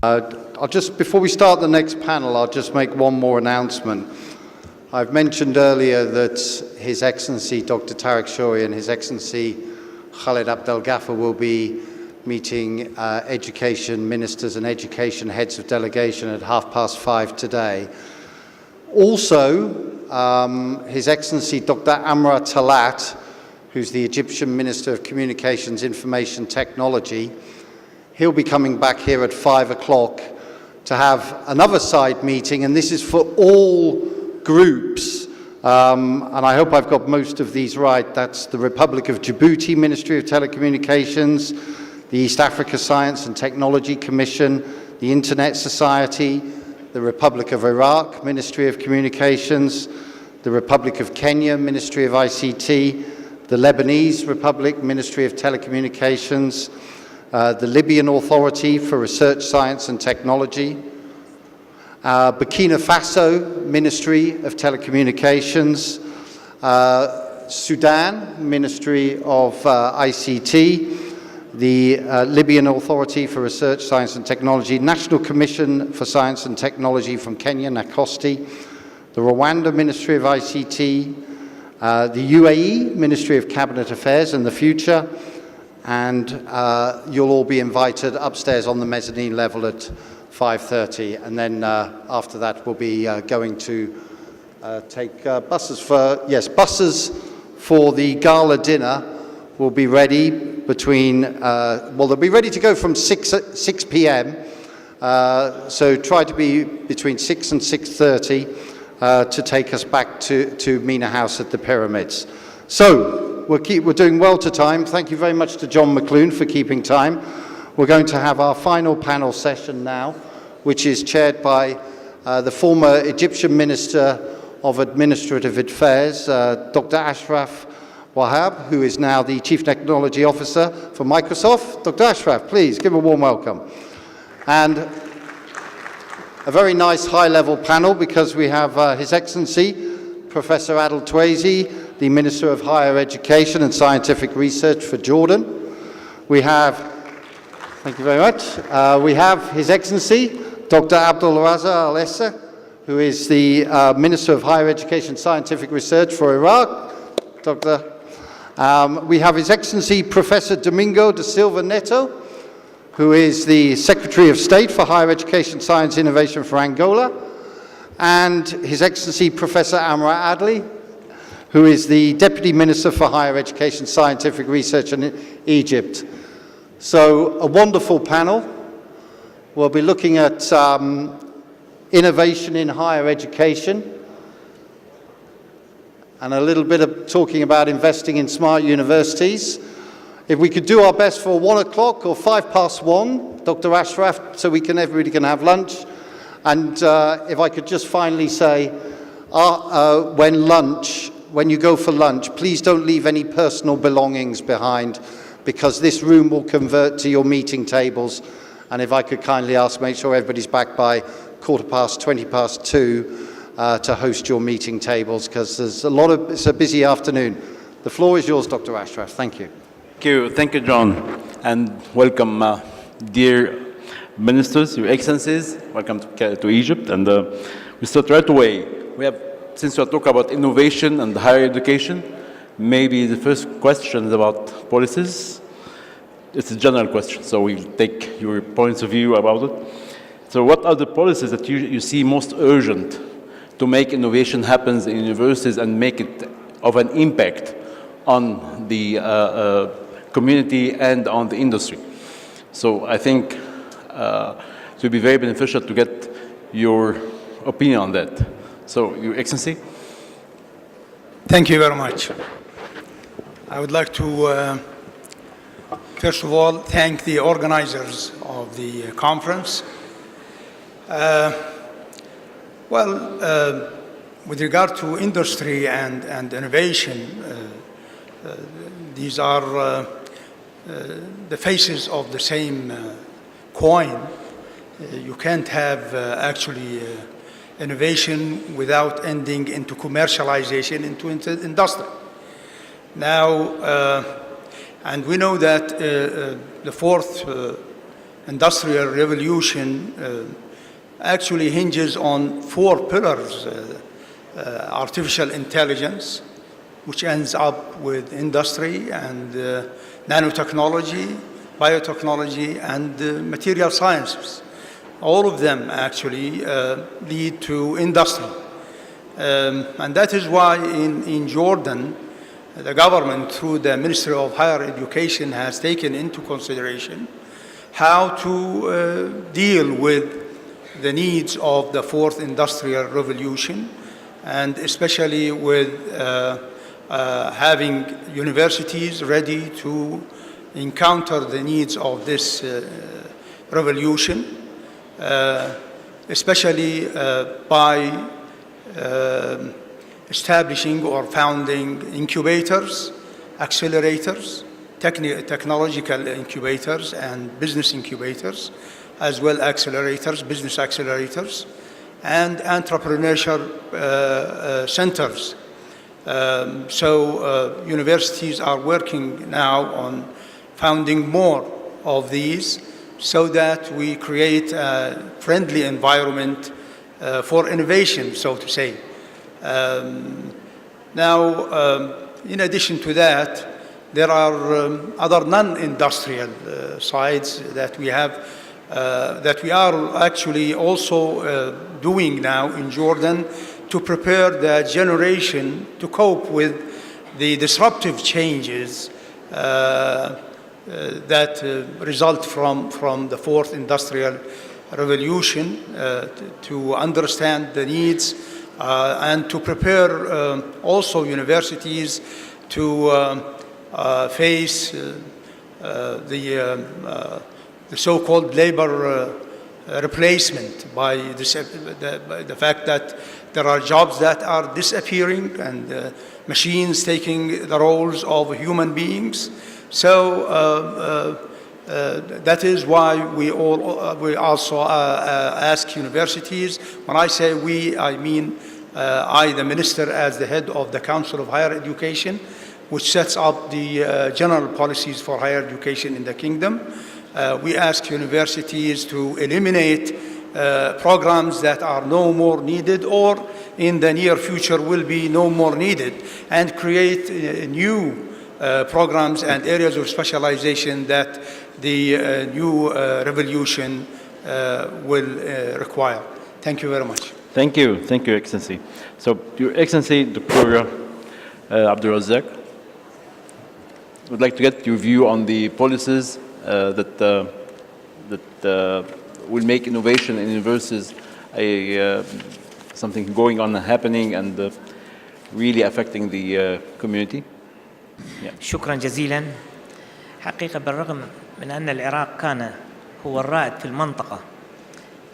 Before we start the next panel, I'll just make one more announcement. I've mentioned earlier that His Excellency Dr. Tariq Shouri and His Excellency Khaled Abdel Ghaffar will be meeting education ministers and education heads of delegation at 5:30 today. Also, His Excellency Dr. Amra Talat, who's the Egyptian Minister of Communications, Information Technology, he'll be coming back here at 5 o'clock to have another side meeting, and this is for all groups. And I hope I've got most of these right. That's the Republic of Djibouti Ministry of Telecommunications, the East Africa Science and Technology Commission, the Internet Society, the Republic of Iraq Ministry of Communications, the Republic of Kenya Ministry of ICT, the Lebanese Republic Ministry of Telecommunications, the Libyan Authority for Research, Science and Technology, Burkina Faso Ministry of Telecommunications, Sudan Ministry of ICT, the Libyan Authority for Research, Science and Technology, National Commission for Science and Technology from Kenya, Nakosti, the Rwanda Ministry of ICT, the UAE Ministry of Cabinet Affairs and the Future, and you'll all be invited upstairs on the mezzanine level at 5:30, and then after that we'll be going to take buses for the gala dinner will be ready between, they'll be ready to go from 6 p.m. So try to be between 6 and 6:30 to take us back to MENA House at the Pyramids. So we're doing well to time. Thank you very much to John McClune for keeping time. We're going to have our final panel session now, which is chaired by the former Egyptian Minister of Administrative Affairs, Dr. Ashraf Wahab, who is now the Chief Technology Officer for Microsoft. Dr. Ashraf, please give a warm welcome. And a very nice high-level panel because we have His Excellency Professor Adel Tweissi, the Minister of Higher Education and Scientific Research for Jordan. We have, thank you very much, we have His Excellency Dr. Abdul El-Essa, who is the Minister of Higher Education and Scientific Research for Iraq. We have His Excellency Professor Domingos de Silva Neto, who is the Secretary of State for Higher Education, Science, Innovation for Angola, and His Excellency Professor Amra Adly, who is the Deputy Minister for Higher Education, Scientific Research in Egypt. So a wonderful panel. We'll be looking at innovation in higher education and a little bit of talking about investing in smart universities. If we could do our best for 1 o'clock or 1:05, Dr. Ashraf, so everybody can have lunch. And if I could just finally say, when you go for lunch, please don't leave any personal belongings behind, because this room will convert to your meeting tables. And if I could kindly ask, make sure everybody's back by 2:15 to host your meeting tables, because it's a busy afternoon. The floor is yours, Dr. Ashraf. Thank you. Thank you, John, and welcome, dear ministers, your excellencies. Welcome to Egypt, and we start right away. Since we are talking about innovation and higher education, maybe the first question is about policies. It's a general question, so we'll take your points of view about it. So what are the policies that you see most urgent to make innovation happen in universities and make it of an impact on the community and on the industry? So I think it would be very beneficial to get your opinion on that. So, Your Excellency. Thank you very much. I would like to, first of all, thank the organizers of the conference. With regard to industry and innovation, these are the faces of the same coin. You can't have actually innovation without ending into commercialization, into industry. Now, and we know that the fourth industrial revolution actually hinges on 4 pillars: artificial intelligence, which ends up with industry and nanotechnology, biotechnology, and material sciences. All of them actually lead to industry. And that is why in Jordan, the government, through the Ministry of Higher Education, has taken into consideration how to deal with the needs of the 4th industrial revolution, and especially with having universities ready to encounter the needs of this revolution, especially by establishing or founding incubators, accelerators, technological incubators and business incubators, as well accelerators, business accelerators, and entrepreneurial centers. So universities are working now on founding more of these so that we create a friendly environment for innovation, so to say. Now, in addition to that, there are other non-industrial sides that we have, that we are actually also doing now in Jordan to prepare the generation to cope with the disruptive changes that result from the 4th industrial revolution, to understand the needs and to prepare also universities to face the so-called labor replacement by the fact that there are jobs that are disappearing and machines taking the roles of human beings. So that is why we also ask universities. When I say we, I mean I, the minister, as the head of the Council of Higher Education, which sets up the general policies for higher education in the kingdom. We ask universities to eliminate programs that are no more needed or in the near future will be no more needed, and create new programs and areas of specialization that the new revolution will require. Thank you very much. Thank you, Excellency. So, Your Excellency, Dr. Abdul Razzaq, would like to get your view on the policies that will make innovation in universities something going on and happening and really affecting the community. Yeah. شكرا جزيلا. حقيقة بالرغم من أن العراق كان هو الرائد في المنطقة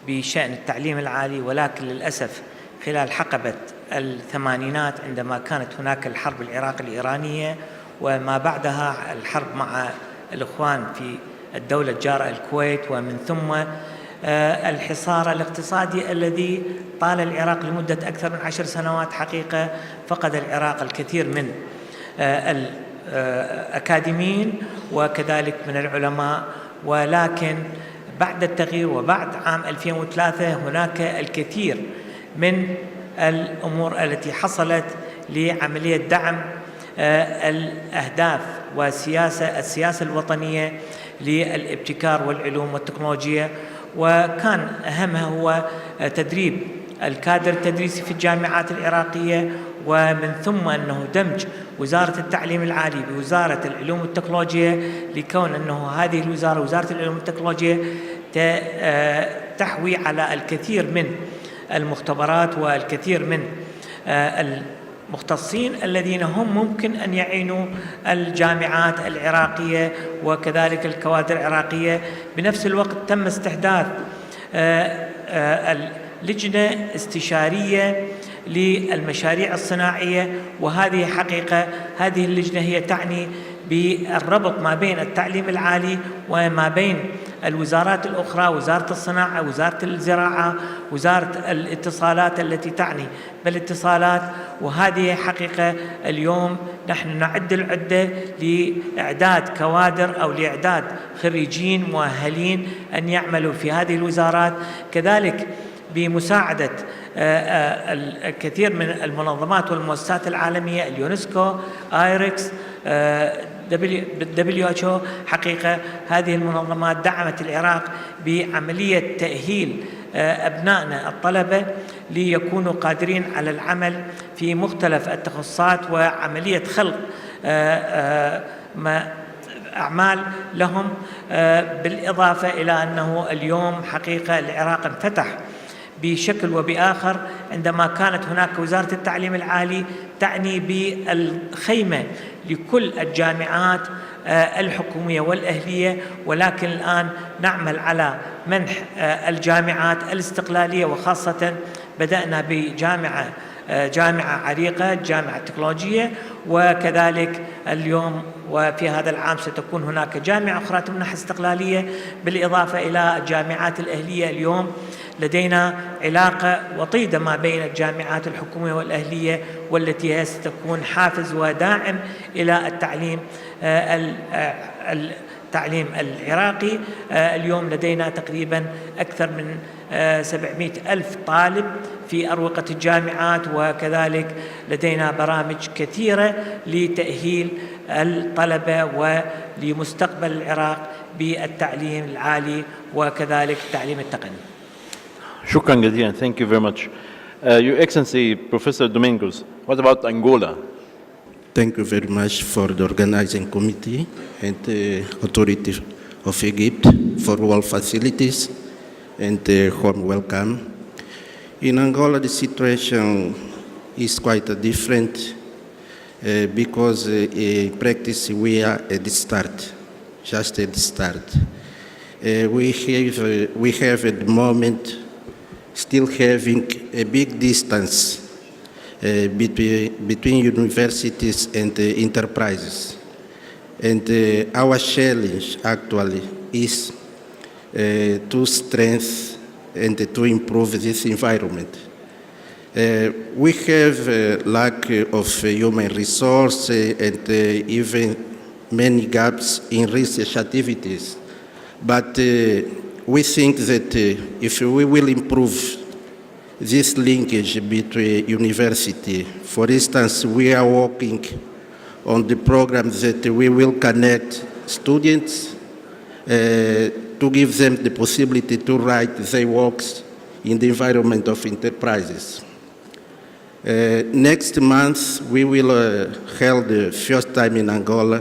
بشأن التعليم العالي، ولكن للأسف خلال حقبة الثمانينات عندما كانت هناك الحرب العراق الإيرانية وما بعدها الحرب مع الإخوان في الدولة الجارة الكويت، ومن ثم الحصار الاقتصادي الذي طال العراق لمدة أكثر من 10 سنوات، حقيقة فقد العراق الكثير من الأكاديميين وكذلك من العلماء. ولكن بعد التغيير وبعد عام 2003 هناك الكثير من الأمور التي حصلت لعملية دعم الأهداف السياسة الوطنية للابتكار والعلوم والتكنولوجيا، وكان أهمها هو تدريب الكادر التدريسي في الجامعات العراقية، ومن ثم أنه دمج وزارة التعليم العالي بوزارة العلوم والتكنولوجيا، لكون أنه هذه الوزارة وزارة العلوم والتكنولوجيا تحوي على الكثير من المختبرات والكثير من المختصين الذين هم ممكن أن يعينوا الجامعات العراقية وكذلك الكوادر العراقية. بنفس الوقت تم استحداث لجنة استشارية للمشاريع الصناعية، وهذه حقيقة هذه اللجنة هي تعني بالربط ما بين التعليم العالي وما بين الوزارات الأخرى، وزارة الصناعة، وزارة الزراعة، وزارة الاتصالات التي تعني بالاتصالات. وهذه حقيقة اليوم نحن نعد العدة لإعداد كوادر أو لإعداد خريجين مؤهلين أن يعملوا في هذه الوزارات، كذلك بمساعدة الكثير من المنظمات والمؤسسات العالمية، اليونسكو، آيركس، WHO. حقيقة هذه المنظمات دعمت العراق بعملية تأهيل أبنائنا الطلبة ليكونوا قادرين على العمل في مختلف التخصصات وعملية خلق أعمال لهم، بالإضافة إلى أنه اليوم حقيقة العراق انفتح بشكل وبآخر عندما كانت هناك وزارة التعليم العالي تعني بالخيمة لكل الجامعات الحكومية والأهلية، ولكن الآن نعمل على منح الجامعات الاستقلالية، وخاصة بدأنا جامعة عريقة، جامعة تكنولوجية، وكذلك اليوم وفي هذا العام ستكون هناك جامعة أخرى تمنح استقلالية، بالإضافة إلى الجامعات الأهلية. اليوم لدينا علاقة وطيدة ما بين الجامعات الحكومية والأهلية، والتي هي ستكون حافز وداعم إلى التعليم العراقي. اليوم لدينا تقريبا أكثر من 700 ألف طالب في أروقة الجامعات، وكذلك لدينا برامج كثيرة لتأهيل الطلبة ولمستقبل العراق بالتعليم العالي وكذلك التعليم التقني. شكرا جزيلا. Thank you very much. Your Excellency, Professor Domingos, what about Angola? Thank you very much for the organizing committee and the authority of Egypt for all facilities and warm welcome. In Angola, the situation is quite different because in practice we are at the start, just at the start. We have at the moment still having a big distance between universities and enterprises. And our challenge actually is to strengthen and to improve this environment. We have lack of human resource and even many gaps in research activities. But we think that if we will improve this linkage between university, for instance, we are working on the program that we will connect students to give them the possibility to write their works in the environment of enterprises. Next month, we will hold the first time in Angola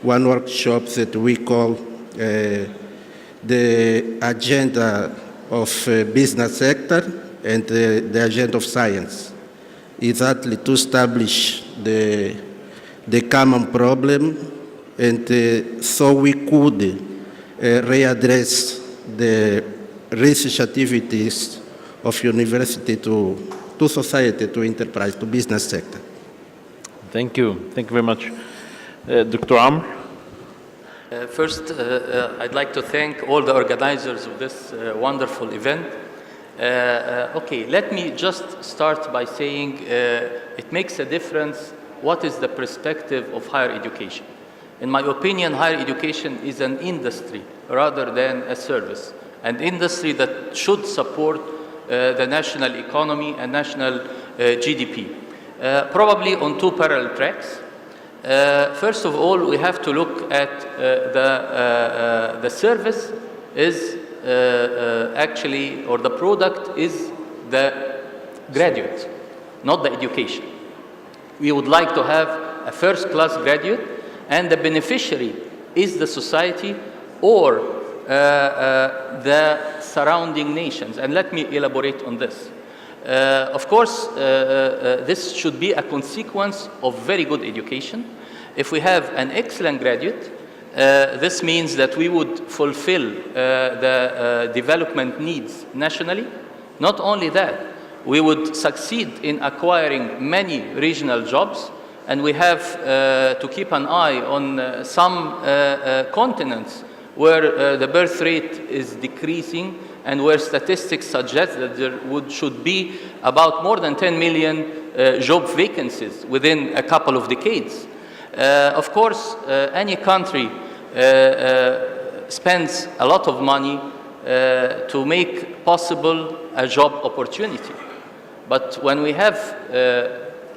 one workshop that we call the agenda of business sector and the agenda of science, exactly to establish the common problem, and so we could readdress the research activities of university to society, to enterprise, to business sector. Thank you. Thank you very much. Dr. Amr? First, I'd like to thank all the organizers of this wonderful event. Okay, let me just start by saying it makes a difference what is the perspective of higher education. In my opinion, higher education is an industry rather than a service, an industry that should support the national economy and national GDP, probably on two parallel tracks. First of all, we have to look at the service is actually, or the product is the graduate, not the education. We would like to have a first-class graduate, and the beneficiary is the society or the surrounding nations. And let me elaborate on this. Of course, this should be a consequence of very good education. If we have an excellent graduate, this means that we would fulfill the development needs nationally. Not only that, we would succeed in acquiring many regional jobs, and we have to keep an eye on some continents where the birth rate is decreasing and where statistics suggest that there should be about more than 10 million job vacancies within a couple of decades. Of course, any country spends a lot of money to make possible a job opportunity. But when we have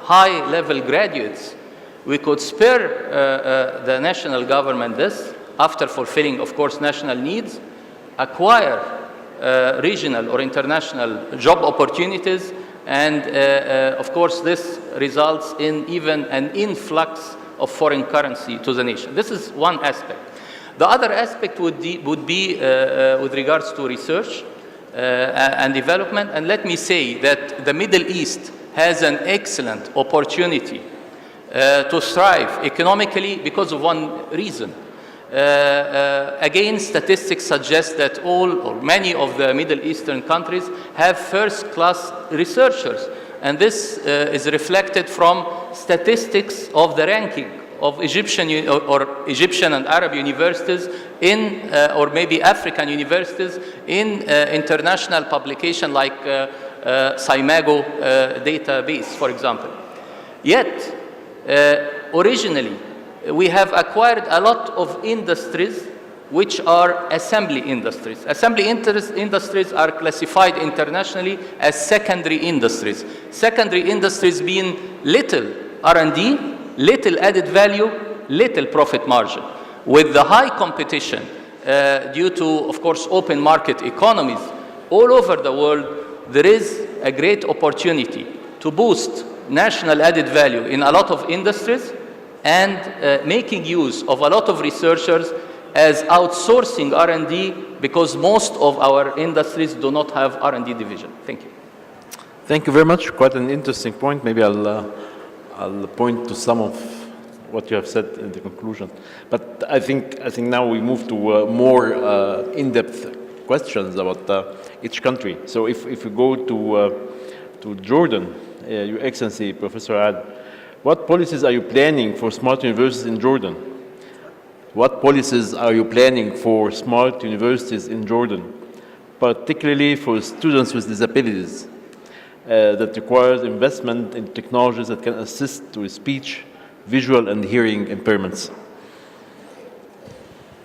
high-level graduates, we could spare the national government this, after fulfilling, of course, national needs, acquire regional or international job opportunities, and of course, this results in even an influx of foreign currency to the nation. This is one aspect. The other aspect would be with regards to research and development, and let me say that the Middle East has an excellent opportunity to thrive economically because of one reason. Again, statistics suggest that all or many of the Middle Eastern countries have first-class researchers, and this is reflected from statistics of the ranking of Egyptian and Arab universities in, or maybe African universities in international publication like Cymago database, for example. Yet, originally, we have acquired a lot of industries which are assembly industries. Assembly industries are classified internationally as secondary industries. Secondary industries being little R&D, little added value, little profit margin. With the high competition due to, of course, open market economies all over the world, there is a great opportunity to boost national added value in a lot of industries and making use of a lot of researchers as outsourcing R&D, because most of our industries do not have R&D division. Thank you. Thank you very much. Quite an interesting point. Maybe I'll point to some of what you have said in the conclusion. But I think now we move to more in-depth questions about each country. So if we go to Jordan, Your Excellency, Professor Adel, what policies are you planning for smart universities in Jordan? What policies are you planning for smart universities in Jordan, particularly for students with disabilities that requires investment in technologies that can assist with speech, visual, and hearing impairments?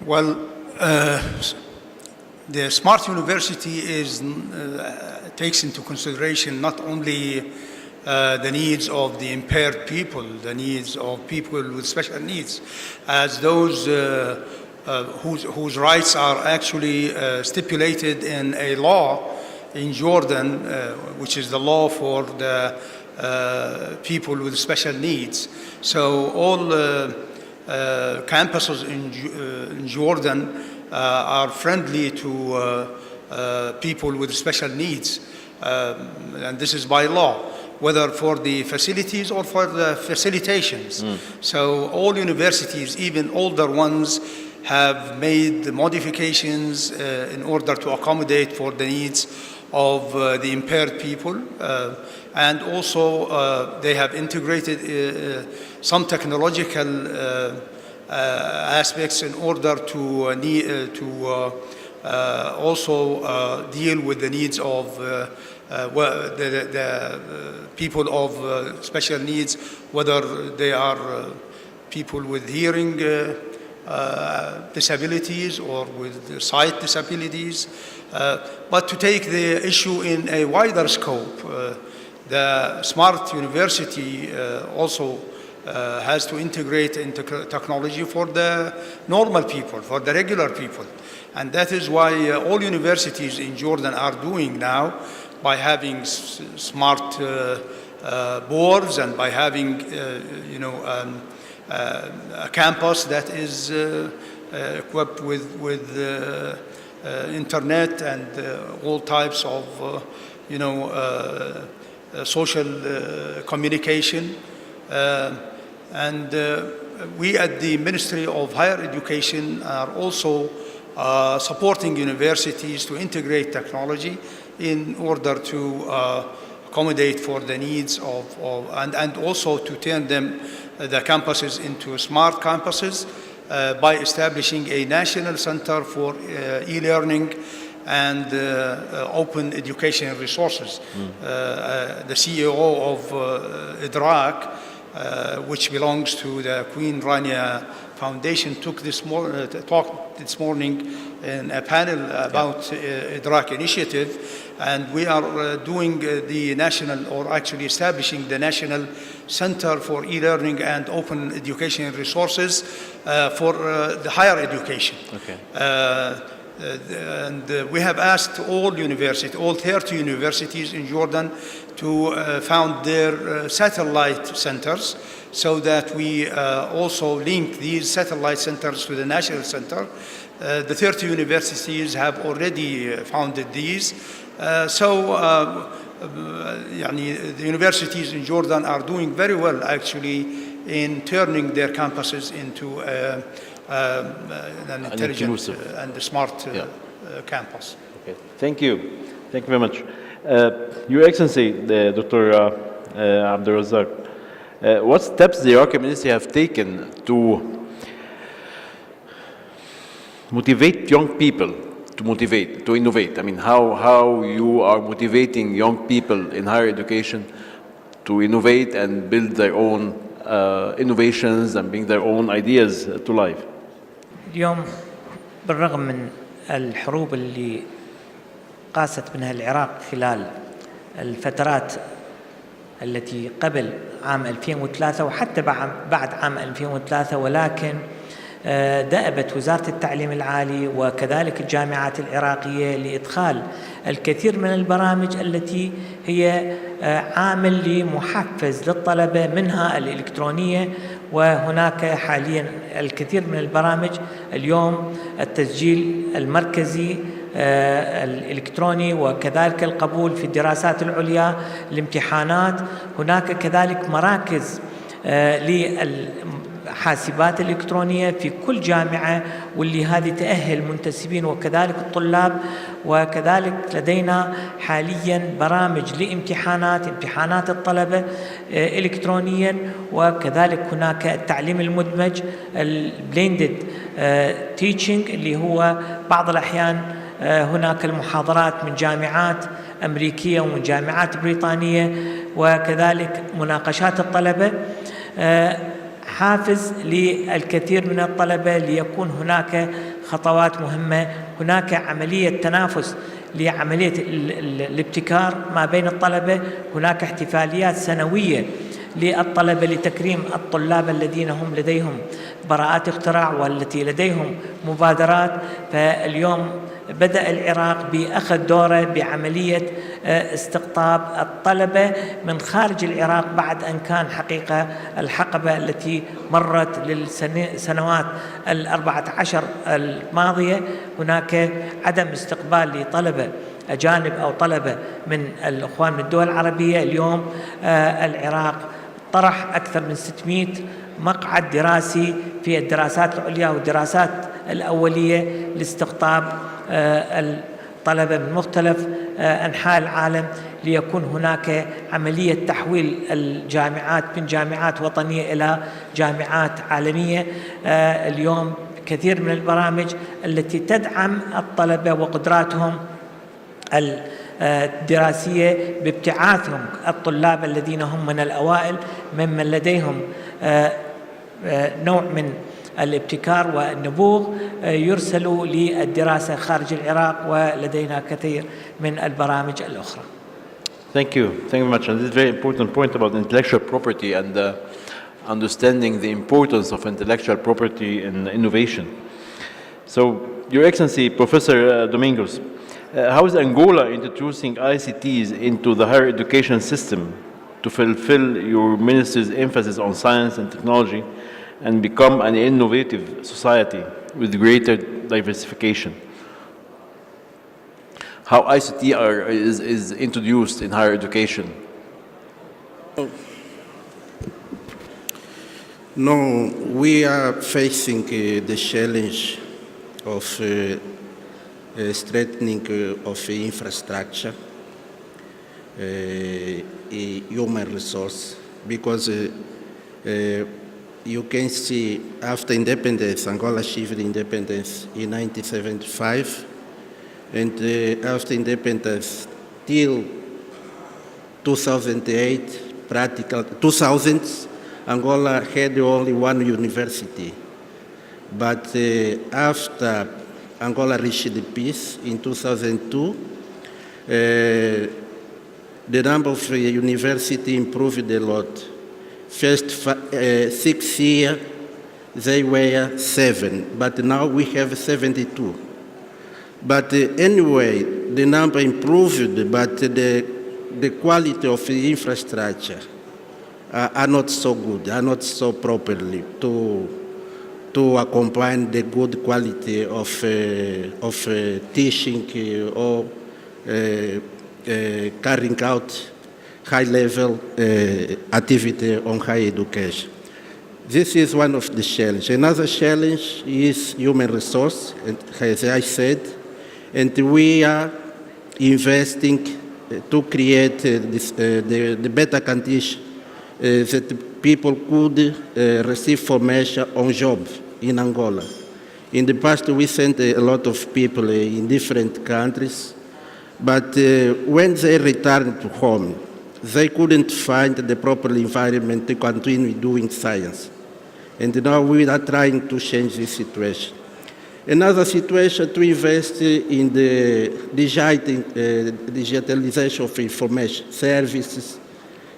Well, the smart university takes into consideration not only the needs of the impaired people, the needs of people with special needs, as those whose rights are actually stipulated in a law in Jordan, which is the law for the people with special needs. So all campuses in Jordan are friendly to people with special needs, and this is by law, whether for the facilities or for the facilitations. So all universities, even older ones, have made modifications in order to accommodate for the needs of the impaired people. And also they have integrated some technological aspects in order to also deal with the needs of the people of special needs, whether they are people with hearing disabilities or with sight disabilities. But to take the issue in a wider scope, the smart university also has to integrate into technology for the normal people, for the regular people. And that is why all universities in Jordan are doing now, by having smart boards and by having a campus that is equipped with internet and all types of social communication. And we at the Ministry of Higher Education are also supporting universities to integrate technology in order to accommodate for the needs of and also to turn them, the campuses, into smart campuses by establishing a national center for e-learning and open education resources. The CEO of Idrak, which belongs to the Queen Rania Foundation, talked this morning in a panel about Idrak initiative, and we are doing the national, or actually establishing the National Center for E-Learning and Open Education Resources for the higher education. Okay. And we have asked all universities, all 30 universities in Jordan, to found their satellite centers, so that we also link these satellite centers to the national center. The 30 universities have already founded these. The universities in Jordan are doing very well, actually, in turning their campuses into an intelligent and smart campus. Okay. Thank you. Thank you very much. Your Excellency, Dr. Abdel, what steps the Iraqi Ministry have taken to motivate young people to innovate? I mean, how you are motivating young people in higher education to innovate and build their own innovations and bring their own ideas to life? اليوم بالرغم من الحروب اللي قاست منها العراق خلال الفترات التي قبل عام 2003 وحتى بعد عام 2003، ولكن دأبت وزارة التعليم العالي وكذلك الجامعات العراقية لإدخال الكثير من البرامج التي هي عامل لمحفز للطلبة، منها الإلكترونية، وهناك حاليا الكثير من البرامج. اليوم التسجيل المركزي الإلكتروني، وكذلك القبول في الدراسات العليا، الامتحانات، هناك كذلك مراكز للحاسبات الإلكترونية في كل جامعة، واللي هذه تأهل منتسبين وكذلك الطلاب. وكذلك لدينا حاليا برامج امتحانات الطلبة إلكترونيا، وكذلك هناك التعليم المدمج البليندد تيتشنج، اللي هو بعض الأحيان هناك المحاضرات من جامعات أمريكية ومن جامعات بريطانية، وكذلك مناقشات الطلبة، حافز للكثير من الطلبة ليكون هناك خطوات مهمة. هناك عملية تنافس لعملية الابتكار ما بين الطلبة، هناك احتفاليات سنوية للطلبة لتكريم الطلاب الذين هم لديهم براءات اختراع والتي لديهم مبادرات. فاليوم بدأ العراق بأخذ دوره بعملية استقطاب الطلبة من خارج العراق، بعد أن كان حقيقة الحقبة التي مرت للسنوات 14 الماضية هناك عدم استقبال لطلبة أجانب أو طلبة من الإخوان من الدول العربية. اليوم العراق طرح أكثر من 600 مقعد دراسي في الدراسات العليا والدراسات الأولية لاستقطاب الطلبة من مختلف أنحاء العالم، ليكون هناك عملية تحويل الجامعات من جامعات وطنية إلى جامعات عالمية. اليوم كثير من البرامج التي تدعم الطلبة وقدراتهم الدراسية بابتعاثهم الطلاب الذين هم من الأوائل ممن لديهم نوع من الابتكار والنبوغ يرسلوا للدراسة خارج العراق، ولدينا كثير من البرامج الأخرى. Thank you very much. And this is a very important point about intellectual property and understanding the importance of intellectual property in innovation. So, Your Excellency, Professor Domingos, how is Angola introducing ICTs into the higher education system to fulfill your ministry's emphasis on science and technology and become an innovative society with greater diversification? How ICT is introduced in higher education? No, we are facing the challenge of strengthening of infrastructure, human resource, because you can see after independence, Angola achieved independence in 1975, And after independence, till 2008, 2000s, Angola had only one university. But after Angola reached the peace in 2002, the number of universities improved a lot. First 6 years, they were 7, but now we have 72. But anyway, the number improved, but the quality of the infrastructure are not so good, are not so properly to accompany the good quality of teaching or carrying out high-level activity on higher education. This is one of the challenges. Another challenge is human resource, as I said, and we are investing to create the better condition that people could receive formation on job in Angola. In the past, we sent a lot of people in different countries, but when they returned to home, they couldn't find the proper environment to continue doing science. And now we are trying to change this situation. Another situation to invest in the digitalization of information services,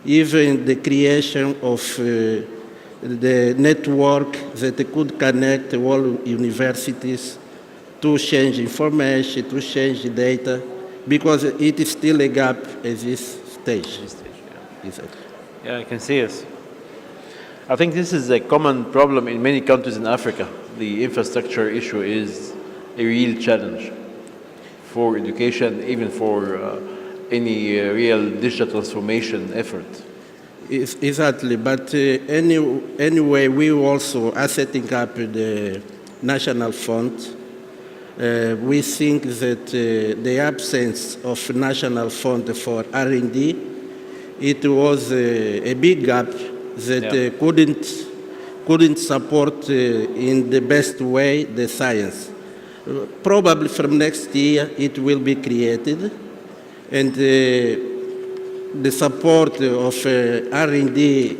even the creation of the network that could connect all universities to change information, to change data, because it is still a gap at this stage. Yeah, I can see it. I think this is a common problem in many countries in Africa. The infrastructure issue is a real challenge for education, even for any real digital transformation effort. Exactly, but anyway, we also are setting up the national fund. We think that the absence of national fund for R&D, it was a big gap that couldn't support in the best way the science. Probably from next year it will be created, and the support of R&D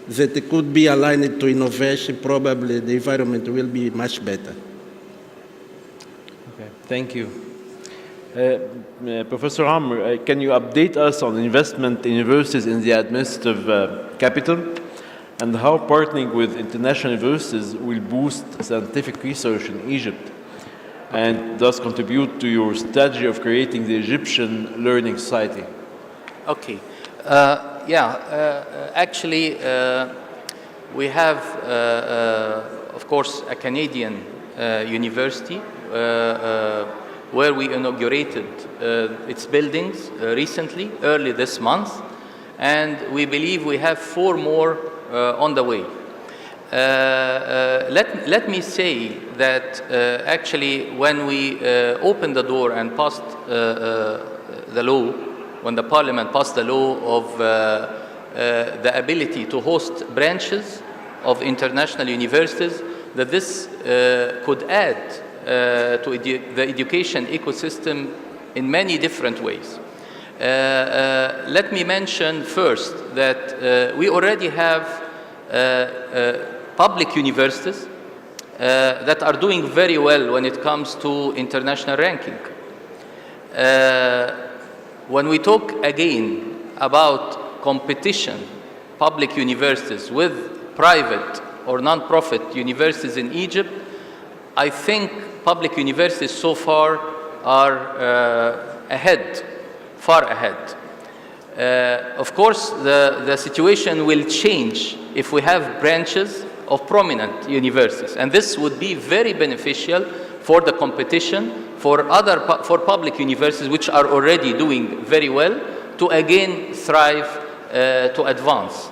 that could be aligned to innovation, probably the environment will be much better. Okay, thank you. Professor Amr, can you update us on investment in universities in the administrative capital, and how partnering with international universities will boost scientific research in Egypt and thus contribute to your strategy of creating the Egyptian Learning Society? Okay. Actually, we have, of course, a Canadian university where we inaugurated its buildings recently, early this month, and we believe we have 4 more on the way. Let me say that actually when we opened the door and passed the law, when the parliament passed the law of the ability to host branches of international universities, that this could add to the education ecosystem in many different ways. Let me mention first that we already have public universities that are doing very well when it comes to international ranking. When we talk again about competition, public universities with private or non-profit universities in Egypt, I think public universities so far are ahead, far ahead. Of course, the situation will change if we have branches of prominent universities, and this would be very beneficial for the competition for public universities which are already doing very well to again thrive, to advance.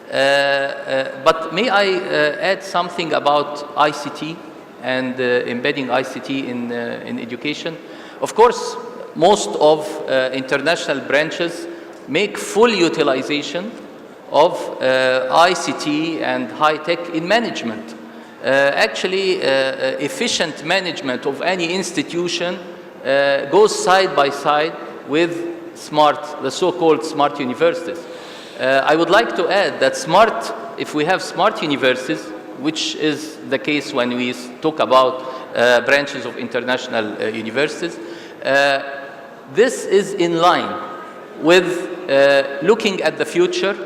But may I add something about ICT and embedding ICT in education? Of course, most of international branches make full utilization of ICT and high tech in management. Actually, efficient management of any institution goes side by side with the so-called smart universities. I would like to add that if we have smart universities, which is the case when we talk about branches of international universities, this is in line with looking at the future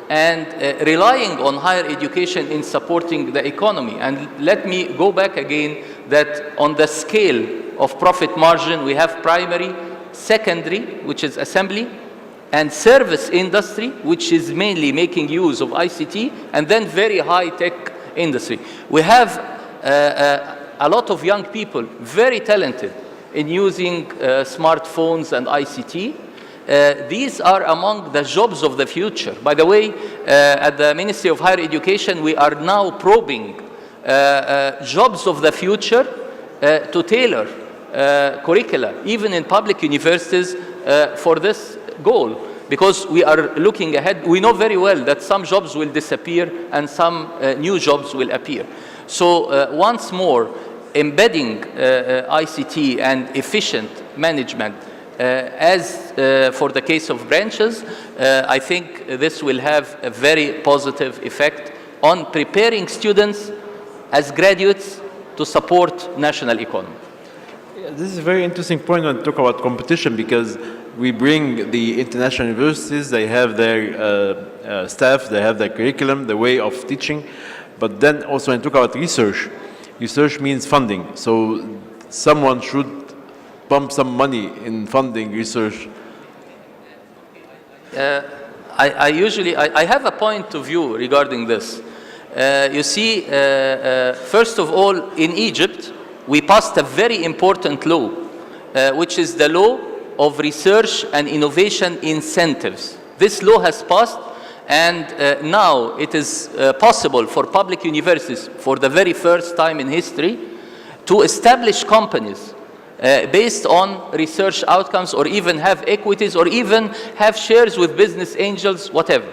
and relying on higher education in supporting the economy. And let me go back again that on the scale of profit margin, we have primary, secondary, which is assembly, and service industry, which is mainly making use of ICT, and then very high-tech industry. We have a lot of young people, very talented in using smartphones and ICT. These are among the jobs of the future. By the way, at the Ministry of Higher Education, we are now probing jobs of the future to tailor curricula, even in public universities, for this goal. Because we are looking ahead, we know very well that some jobs will disappear and some new jobs will appear. So once more, embedding ICT and efficient management as for the case of branches, I think this will have a very positive effect on preparing students as graduates to support national economy. This is a very interesting point when we talk about competition, because we bring the international universities, they have their staff, they have their curriculum, the way of teaching, but then also when we talk about research, research means funding. So someone should pump some money in funding research. I have a point of view regarding this. You see, first of all, in Egypt, we passed a very important law, which is the law of research and innovation incentives. This law has passed, and now it is possible for public universities, for the very first time in history, to establish companies based on research outcomes, or even have equities, or even have shares with business angels, whatever.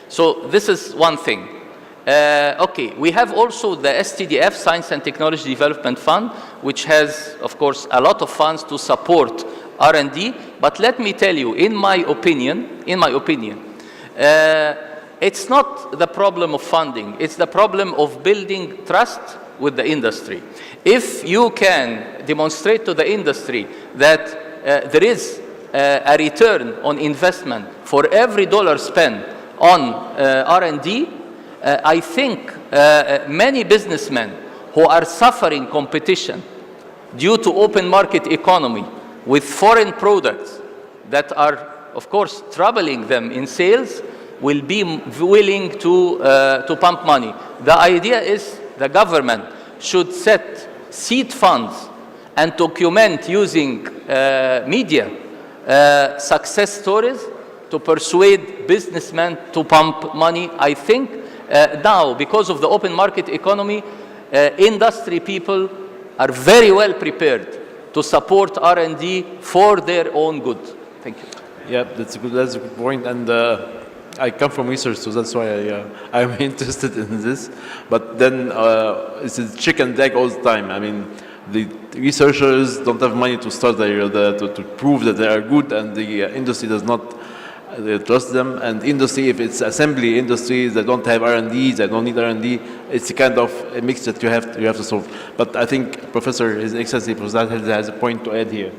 So this is one thing. Okay, we have also the STDF, Science and Technology Development Fund, which has, of course, a lot of funds to support R&D. But let me tell you, in my opinion, it's not the problem of funding. It's the problem of building trust with the industry. If you can demonstrate to the industry that there is a return on investment for every dollar spent on R&D, I think many businessmen who are suffering competition due to open market economy with foreign products that are, of course, troubling them in sales, will be willing to pump money. The idea is the government should set seed funds and document using media success stories to persuade businessmen to pump money. I think now, because of the open market economy, industry people are very well prepared to support R&D for their own good. Thank you. Yeah, that's a good point. And I come from research, so that's why I'm interested in this. But then it's a chicken and egg all the time. I mean, the researchers don't have money to start to prove that they are good, and the industry does not trust them. And industry, if it's assembly industry, they don't have R&D, they don't need R&D. It's a kind of a mix that you have to solve. But I think Professor, His Excellency Professor Adel has a point to add here.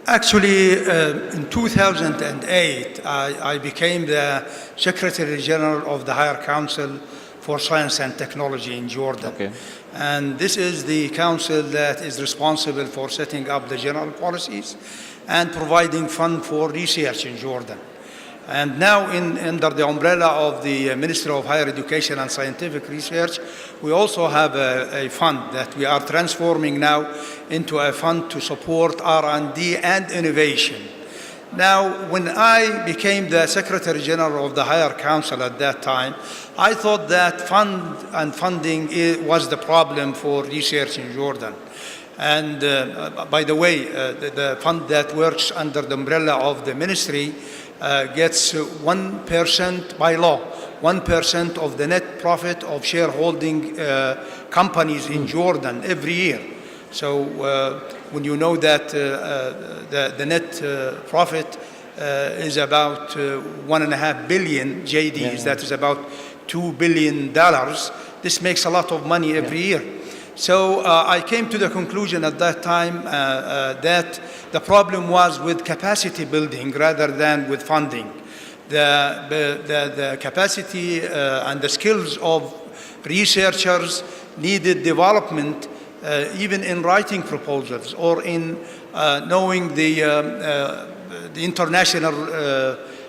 Actually, in 2008, I became the Secretary General of the Higher Council for Science and Technology in Jordan. Okay. And this is the council that is responsible for setting up the general policies and providing fund for research in Jordan. And now, under the umbrella of the Ministry of Higher Education and Scientific Research, we also have a fund that we are transforming now into a fund to support R&D and innovation. Now, when I became the Secretary General of the Higher Council at that time, I thought that funding was the problem for research in Jordan. And by the way, the fund that works under the umbrella of the ministry gets 1% by law, 1% of the net profit of shareholding companies in Jordan every year. So when you know that the net profit is about 1.5 billion JDs, that is about $2 billion, this makes a lot of money every year. So I came to the conclusion at that time that the problem was with capacity building rather than with funding. The capacity and the skills of researchers needed development even in writing proposals or in knowing the international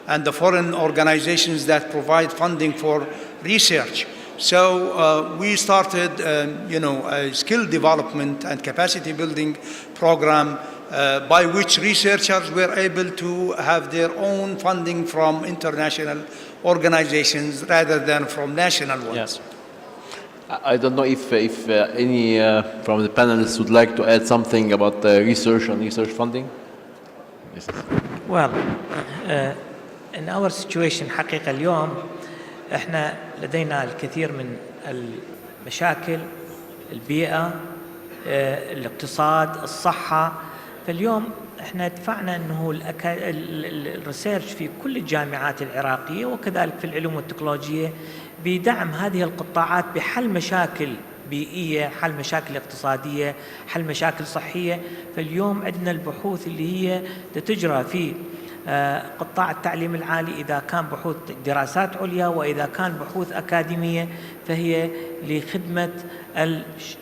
and the foreign organizations that provide funding for research. So we started, a skill development and capacity building program by which researchers were able to have their own funding from international organizations rather than from national ones. Yes. I don't know if any from the panelists would like to add something about research and research funding. Yes. Well, in our situation حقيقة اليوم احنا لدينا الكثير من المشاكل، البيئة، الاقتصاد، الصحة. فاليوم احنا دفعنا انه الريسيرش في كل الجامعات العراقية وكذلك في العلوم والتكنولوجيا بدعم هذه القطاعات بحل مشاكل بيئية، حل مشاكل اقتصادية، حل مشاكل صحية. فاليوم عندنا البحوث اللي هي تجرى في قطاع التعليم العالي، إذا كان بحوث دراسات عليا وإذا كان بحوث أكاديمية، فهي لخدمة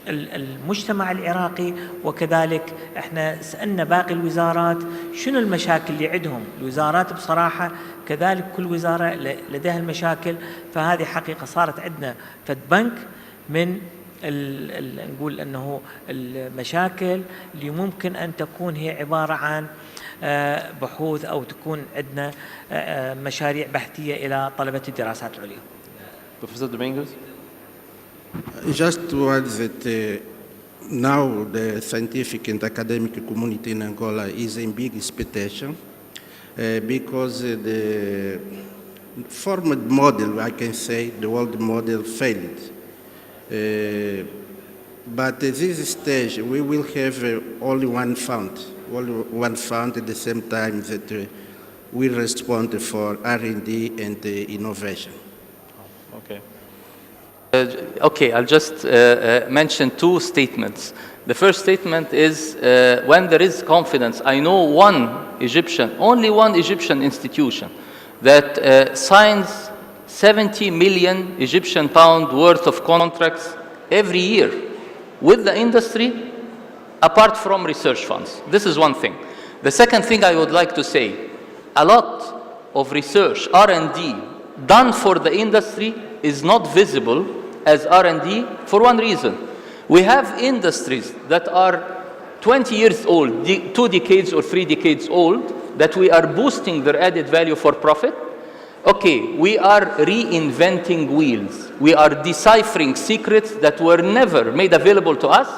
المجتمع العراقي. وكذلك احنا سألنا باقي الوزارات شنو المشاكل اللي عندهم. الوزارات بصراحة كذلك كل وزارة لديها المشاكل. فهذه حقيقة صارت عندنا فد بنك من نقول أنه المشاكل اللي ممكن أن تكون هي عبارة عن بحوث أو تكون عندنا مشاريع بحثية إلى طلبة الدراسات العليا. Professor Domingos? Just to add that now the scientific and academic community in Angola is in big expectation because the formed model, I can say, the world model failed. But at this stage, we will have only one fund at the same time that we respond for R&D and innovation. Okay. Okay, I'll just mention two statements. The first statement is when there is confidence. I know only one Egyptian institution that signs 70 million Egyptian pound worth of contracts every year with the industry, apart from research funds. This is one thing. The second thing I would like to say, a lot of research, R&D, done for the industry is not visible as R&D for one reason. We have industries that are 20 years old, 2 decades or 3 decades old, that we are boosting their added value for profit. Okay, we are reinventing wheels. We are deciphering secrets that were never made available to us.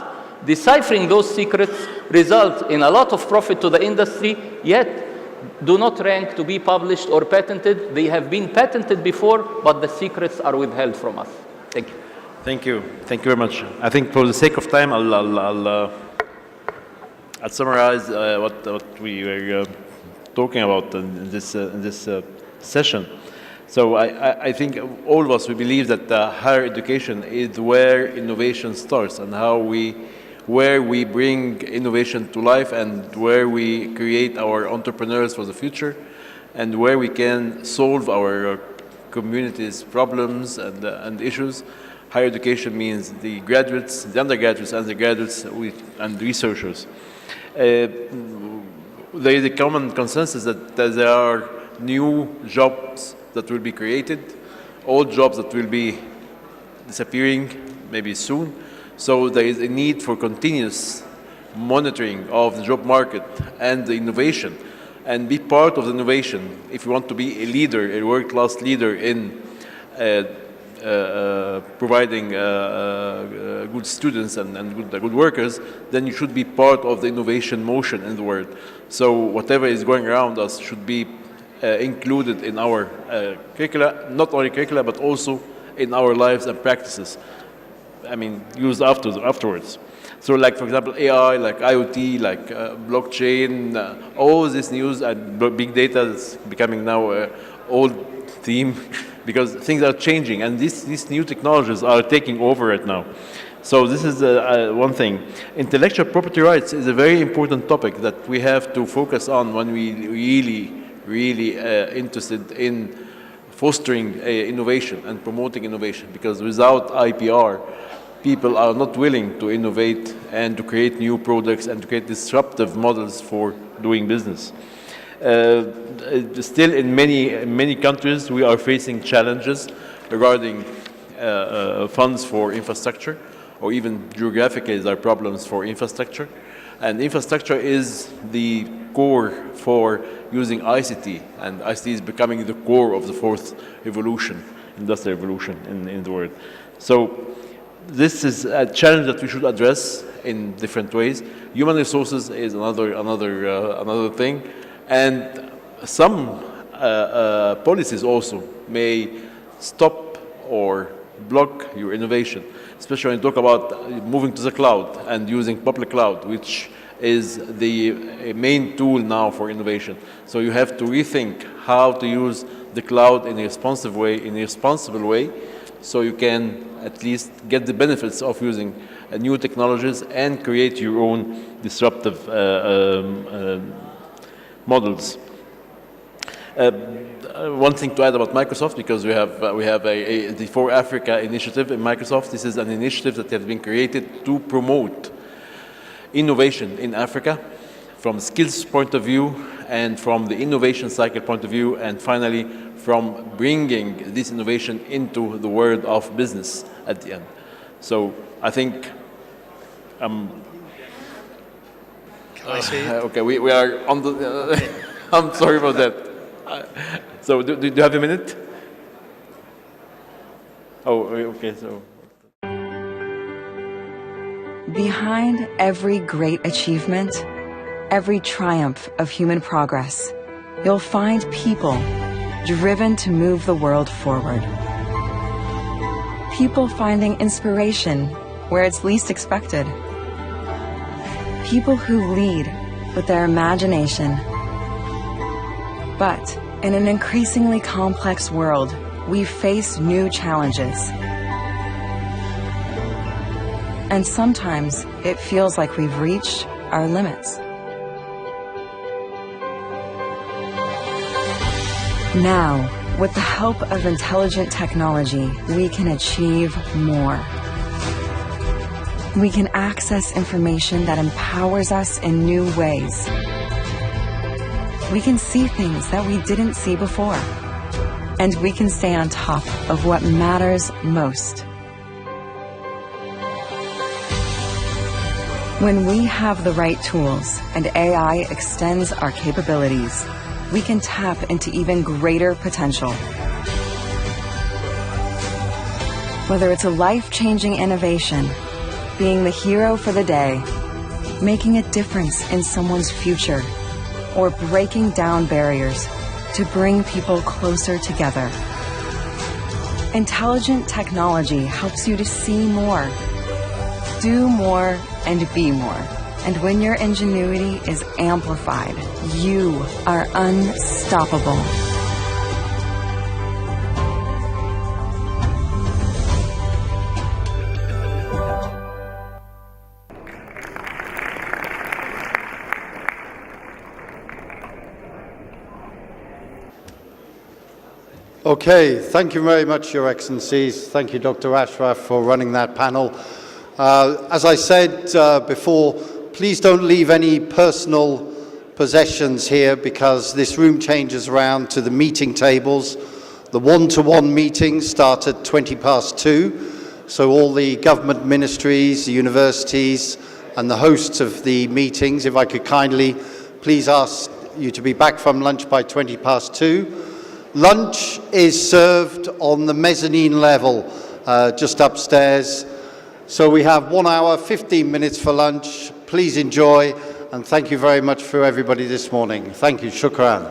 Deciphering those secrets result in a lot of profit to the industry, yet do not rank to be published or patented. They have been patented before, but the secrets are withheld from us. Thank you. Thank you. Thank you very much. I think for the sake of time, I'll summarize what we were talking about in this session. So I think all of us, we believe that higher education is where innovation starts and where we bring innovation to life and where we create our entrepreneurs for the future and where we can solve our community's problems and issues. Higher education means the graduates, the undergraduates, and the graduates and researchers. There is a common consensus that there are new jobs that will be created, old jobs that will be disappearing maybe soon. So there is a need for continuous monitoring of the job market and the innovation, and be part of the innovation if you want to be a leader, a world-class leader in providing good students and good workers. Then you should be part of the innovation motion in the world. So whatever is going around us should be included in our curricula, not only curricula, but also in our lives and practices. used afterwards. So like, for example, AI, like IoT, like blockchain, all this news and big data is becoming now an old theme because things are changing and these new technologies are taking over right now. So this is one thing. Intellectual property rights is a very important topic that we have to focus on when we really interested in fostering innovation and promoting innovation, because without IPR, people are not willing to innovate and to create new products and to create disruptive models for doing business. Still in many countries, we are facing challenges regarding funds for infrastructure, or even geographically there are problems for infrastructure. And infrastructure is the core for using ICT, and ICT is becoming the core of the fourth revolution, industrial revolution in the world. So this is a challenge that we should address in different ways. Human resources is another thing, and some policies also may stop or block your innovation, especially when you talk about moving to the cloud and using public cloud, which is the main tool now for innovation. So you have to rethink how to use the cloud in a responsible way, so you can at least get the benefits of using new technologies and create your own disruptive models. One thing to add about Microsoft, because we have the For Africa initiative in Microsoft. This is an initiative that has been created to promote innovation in Africa from skills point of view and from the innovation cycle point of view, and finally from bringing this innovation into the world of business at the end. So I think Can I say it? okay, we are on the I'm sorry about that. So do you have a minute? Oh, okay, so. Behind every great achievement, every triumph of human progress, you'll find people driven to move the world forward. People finding inspiration where it's least expected. People who lead with their imagination. But in an increasingly complex world, we face new challenges. And sometimes it feels like we've reached our limits. Now, with the help of intelligent technology, we can achieve more. We can access information that empowers us in new ways. We can see things that we didn't see before. And we can stay on top of what matters most. When we have the right tools and AI extends our capabilities, we can tap into even greater potential. Whether it's a life-changing innovation, being the hero for the day, making a difference in someone's future, or breaking down barriers to bring people closer together. Intelligent technology helps you to see more, do more, and be more. And when your ingenuity is amplified, you are unstoppable. Okay, thank you very much, Your Excellencies. Thank you, Dr. Ashraf, for running that panel. As I said before, please don't leave any personal possessions here, because this room changes around to the meeting tables. The one-to-one meetings start at 2:20, so all the government ministries, the universities, and the hosts of the meetings, if I could kindly please ask you to be back from lunch by 2:20. Lunch is served on the mezzanine level, just upstairs. So we have 1 hour, 15 minutes for lunch. Please enjoy, and thank you very much for everybody this morning. Thank you. Shukran.